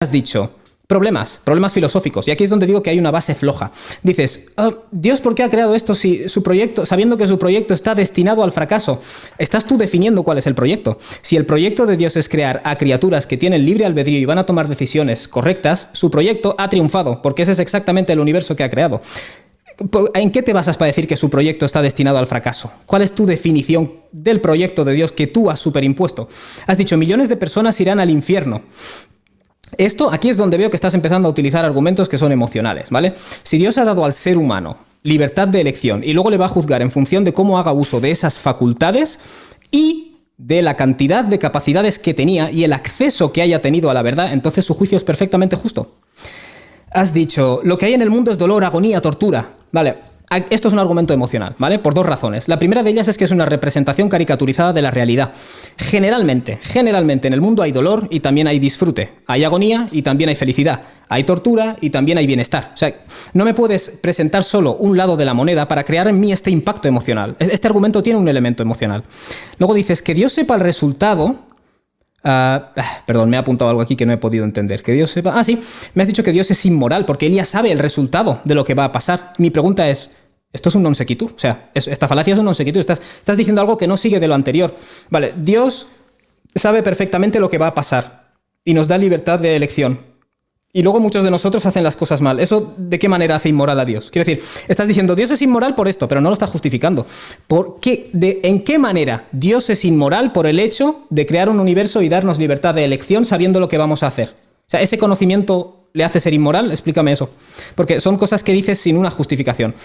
has dicho, problemas filosóficos, y aquí es donde digo que hay una base floja. Dices, Dios, ¿por qué ha creado esto si su proyecto, sabiendo que su proyecto está destinado al fracaso? Estás tú definiendo cuál es el proyecto. Si el proyecto de Dios es crear a criaturas que tienen libre albedrío y van a tomar decisiones correctas, su proyecto ha triunfado, porque ese es exactamente el universo que ha creado. ¿En qué te basas para decir que su proyecto está destinado al fracaso? ¿Cuál es tu definición del proyecto de Dios que tú has superimpuesto? Has dicho, millones de personas irán al infierno. Aquí es donde veo que estás empezando a utilizar argumentos que son emocionales, ¿vale? Si Dios ha dado al ser humano libertad de elección y luego le va a juzgar en función de cómo haga uso de esas facultades y de la cantidad de capacidades que tenía y el acceso que haya tenido a la verdad, entonces su juicio es perfectamente justo. Has dicho, lo que hay en el mundo es dolor, agonía, tortura. Vale, esto es un argumento emocional, ¿vale? Por dos razones. La primera de ellas es que es una representación caricaturizada de la realidad. Generalmente en el mundo hay dolor y también hay disfrute. Hay agonía y también hay felicidad. Hay tortura y también hay bienestar. O sea, no me puedes presentar solo un lado de la moneda para crear en mí este impacto emocional. Este argumento tiene un elemento emocional. Luego dices que Dios sepa el resultado. Perdón, me he apuntado algo aquí que no he podido entender. Que Dios sepa... sí, me has dicho que Dios es inmoral porque Él ya sabe el resultado de lo que va a pasar. Mi pregunta es, ¿esto es un non sequitur? O sea, esta falacia es un non sequitur. Estás diciendo algo que no sigue de lo anterior. Vale, Dios sabe perfectamente lo que va a pasar y nos da libertad de elección. Y luego muchos de nosotros hacen las cosas mal. ¿Eso de qué manera hace inmoral a Dios? Quiero decir, estás diciendo, Dios es inmoral por esto, pero no lo estás justificando. ¿En qué manera Dios es inmoral por el hecho de crear un universo y darnos libertad de elección sabiendo lo que vamos a hacer? O sea, ¿ese conocimiento le hace ser inmoral? Explícame eso. Porque son cosas que dices sin una justificación.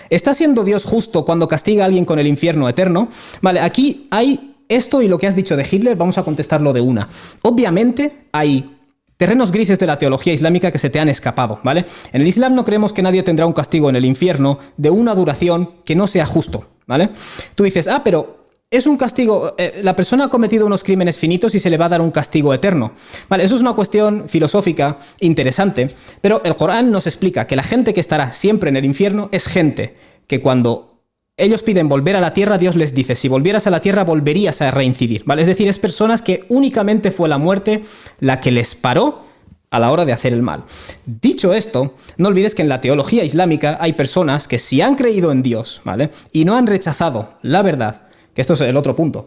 ¿Está siendo Dios justo cuando castiga a alguien con el infierno eterno? Vale, aquí hay esto y lo que has dicho de Hitler, vamos a contestarlo de una. Obviamente hay terrenos grises de la teología islámica que se te han escapado, ¿vale? En el Islam no creemos que nadie tendrá un castigo en el infierno de una duración que no sea justo, ¿vale? Tú dices, pero es un castigo, la persona ha cometido unos crímenes finitos y se le va a dar un castigo eterno. Vale, eso es una cuestión filosófica interesante, pero el Corán nos explica que la gente que estará siempre en el infierno es gente que cuando ellos piden volver a la tierra, Dios les dice, si volvieras a la tierra volverías a reincidir, ¿vale? Es decir, es personas que únicamente fue la muerte la que les paró a la hora de hacer el mal. Dicho esto, no olvides que en la teología islámica hay personas que si han creído en Dios, ¿vale? Y no han rechazado la verdad, que esto es el otro punto,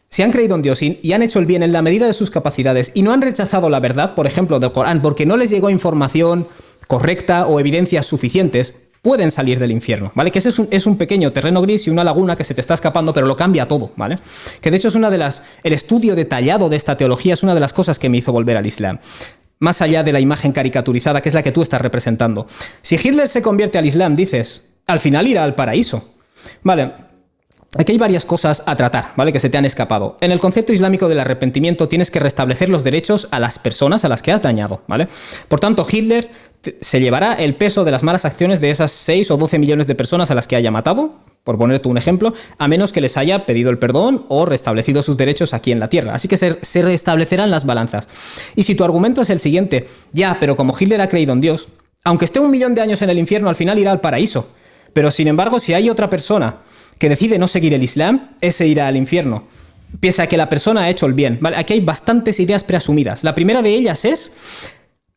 si han creído en Dios y han hecho el bien en la medida de sus capacidades y no han rechazado la verdad, por ejemplo, del Corán, porque no les llegó información correcta o evidencias suficientes, pueden salir del infierno, ¿vale? Que ese es un pequeño terreno gris y una laguna que se te está escapando, pero lo cambia todo, ¿vale? Que de hecho es el estudio detallado de esta teología es una de las cosas que me hizo volver al Islam. Más allá de la imagen caricaturizada, que es la que tú estás representando. Si Hitler se convierte al Islam, dices, al final irá al paraíso. Vale, aquí hay varias cosas a tratar, ¿vale? Que se te han escapado. En el concepto islámico del arrepentimiento tienes que restablecer los derechos a las personas a las que has dañado, ¿vale? Por tanto, Hitler se llevará el peso de las malas acciones de esas 6 o 12 millones de personas a las que haya matado, por ponerte un ejemplo, a menos que les haya pedido el perdón o restablecido sus derechos aquí en la tierra. Así que se restablecerán las balanzas. Y si tu argumento es el siguiente, pero como Hitler ha creído en Dios, aunque esté 1 millón de años en el infierno, al final irá al paraíso. Pero sin embargo, si hay otra persona que decide no seguir el Islam, ese irá al infierno. Pese a que la persona ha hecho el bien, ¿vale? Aquí hay bastantes ideas preasumidas. La primera de ellas es,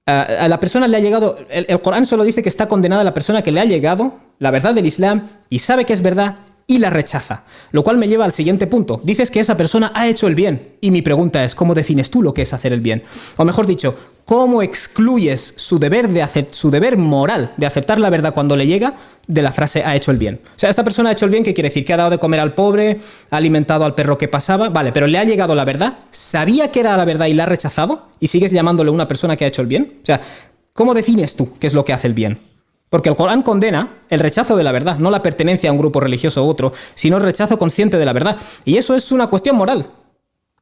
a la persona le ha llegado, el Corán solo dice que está condenada a la persona que le ha llegado la verdad del Islam y sabe que es verdad y la rechaza. Lo cual me lleva al siguiente punto. Dices que esa persona ha hecho el bien. Y mi pregunta es, ¿cómo defines tú lo que es hacer el bien? O mejor dicho, ¿cómo excluyes su deber moral de aceptar la verdad cuando le llega de la frase ha hecho el bien? O sea, esta persona ha hecho el bien, ¿qué quiere decir? Que ha dado de comer al pobre, ha alimentado al perro que pasaba, vale, pero le ha llegado la verdad, sabía que era la verdad y la ha rechazado y sigues llamándole una persona que ha hecho el bien. O sea, ¿cómo defines tú qué es lo que hace el bien? Porque el Corán condena el rechazo de la verdad, no la pertenencia a un grupo religioso u otro, sino el rechazo consciente de la verdad. Y eso es una cuestión moral.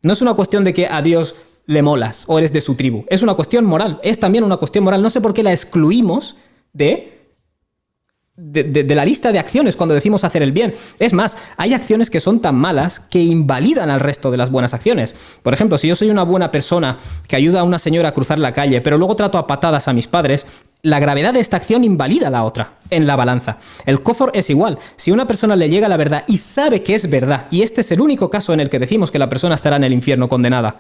No es una cuestión de que a Dios le molas o eres de su tribu. Es una cuestión moral. Es también una cuestión moral. No sé por qué la excluimos de la lista de acciones cuando decimos hacer el bien. Es más, hay acciones que son tan malas que invalidan al resto de las buenas acciones. Por ejemplo, si yo soy una buena persona que ayuda a una señora a cruzar la calle, pero luego trato a patadas a mis padres, la gravedad de esta acción invalida la otra en la balanza. El kufr es igual. Si a una persona le llega la verdad y sabe que es verdad, y este es el único caso en el que decimos que la persona estará en el infierno condenada,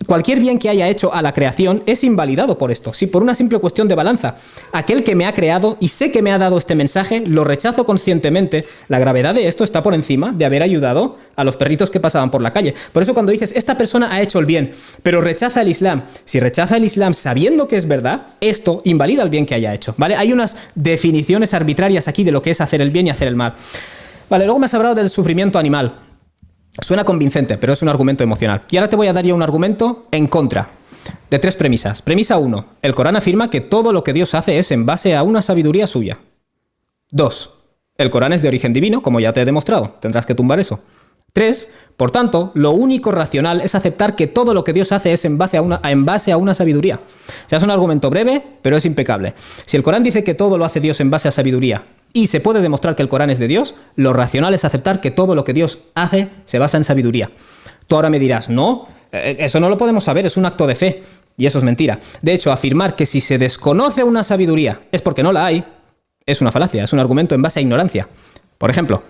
Cualquier bien que haya hecho a la creación es invalidado por esto, sí, por una simple cuestión de balanza. Aquel que me ha creado y sé que me ha dado este mensaje, lo rechazo conscientemente. La gravedad de esto está por encima de haber ayudado a los perritos que pasaban por la calle. Por eso cuando dices, esta persona ha hecho el bien, pero rechaza el Islam, si rechaza el Islam sabiendo que es verdad, esto invalida el bien que haya hecho, ¿vale? Hay unas definiciones arbitrarias aquí de lo que es hacer el bien y hacer el mal. Vale, luego me has hablado del sufrimiento animal. Suena convincente, pero es un argumento emocional. Y ahora te voy a dar ya un argumento en contra de 3 premisas. Premisa 1. El Corán afirma que todo lo que Dios hace es en base a una sabiduría suya. 2. El Corán es de origen divino, como ya te he demostrado. Tendrás que tumbar eso. 3. Por tanto, lo único racional es aceptar que todo lo que Dios hace es en base a una sabiduría. O sea, es un argumento breve, pero es impecable. Si el Corán dice que todo lo hace Dios en base a sabiduría y se puede demostrar que el Corán es de Dios, lo racional es aceptar que todo lo que Dios hace se basa en sabiduría. Tú ahora me dirás, no, eso no lo podemos saber, es un acto de fe. Y eso es mentira. De hecho, afirmar que si se desconoce una sabiduría es porque no la hay, es una falacia, es un argumento en base a ignorancia. Por ejemplo,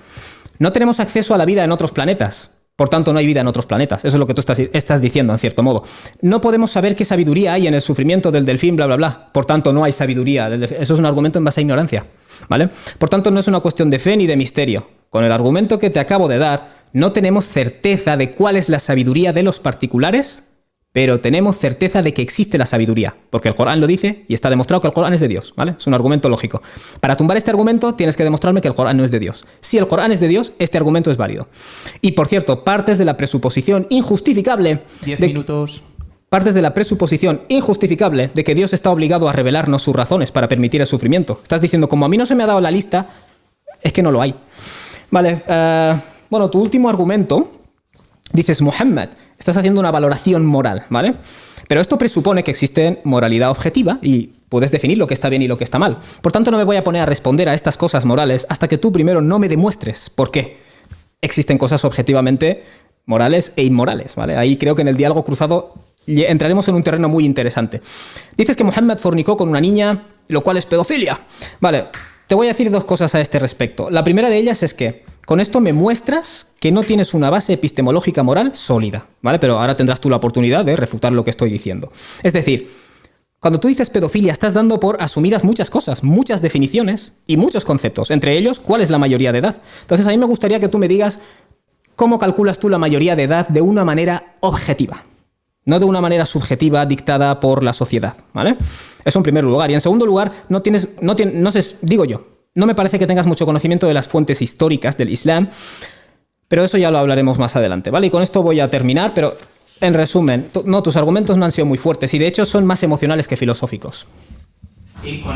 no tenemos acceso a la vida en otros planetas. Por tanto, no hay vida en otros planetas. Eso es lo que tú estás diciendo, en cierto modo. No podemos saber qué sabiduría hay en el sufrimiento del delfín, bla, bla, bla. Por tanto, no hay sabiduría del delfín. Eso es un argumento en base a ignorancia, ¿vale? Por tanto, no es una cuestión de fe ni de misterio. Con el argumento que te acabo de dar, no tenemos certeza de cuál es la sabiduría de los particulares, pero tenemos certeza de que existe la sabiduría, porque el Corán lo dice y está demostrado que el Corán es de Dios, ¿vale? Es un argumento lógico. Para tumbar este argumento tienes que demostrarme que el Corán no es de Dios. Si el Corán es de Dios, este argumento es válido. Y por cierto, partes de la presuposición injustificable... 10 minutos... Partes de la presuposición injustificable de que Dios está obligado a revelarnos sus razones para permitir el sufrimiento. Estás diciendo, como a mí no se me ha dado la lista, es que no lo hay. Vale, bueno, tu último argumento... Dices, Muhammad, estás haciendo una valoración moral, ¿vale? Pero esto presupone que existe moralidad objetiva y puedes definir lo que está bien y lo que está mal. Por tanto, no me voy a poner a responder a estas cosas morales hasta que tú primero no me demuestres por qué existen cosas objetivamente morales e inmorales, ¿vale? Ahí creo que en el diálogo cruzado entraremos en un terreno muy interesante. Dices que Muhammad fornicó con una niña, lo cual es pedofilia. Vale, te voy a decir 2 cosas a este respecto. La primera de ellas es que con esto me muestras que no tienes una base epistemológica moral sólida, ¿vale? Pero ahora tendrás tú la oportunidad de refutar lo que estoy diciendo. Es decir, cuando tú dices pedofilia estás dando por asumidas muchas cosas, muchas definiciones y muchos conceptos, entre ellos, ¿cuál es la mayoría de edad? Entonces a mí me gustaría que tú me digas cómo calculas tú la mayoría de edad de una manera objetiva, no de una manera subjetiva dictada por la sociedad, ¿vale? Eso en primer lugar. Y en segundo lugar, no sé, digo yo, no me parece que tengas mucho conocimiento de las fuentes históricas del Islam, pero eso ya lo hablaremos más adelante, ¿vale? Y con esto voy a terminar, pero en resumen, tus argumentos no han sido muy fuertes y de hecho son más emocionales que filosóficos. Y con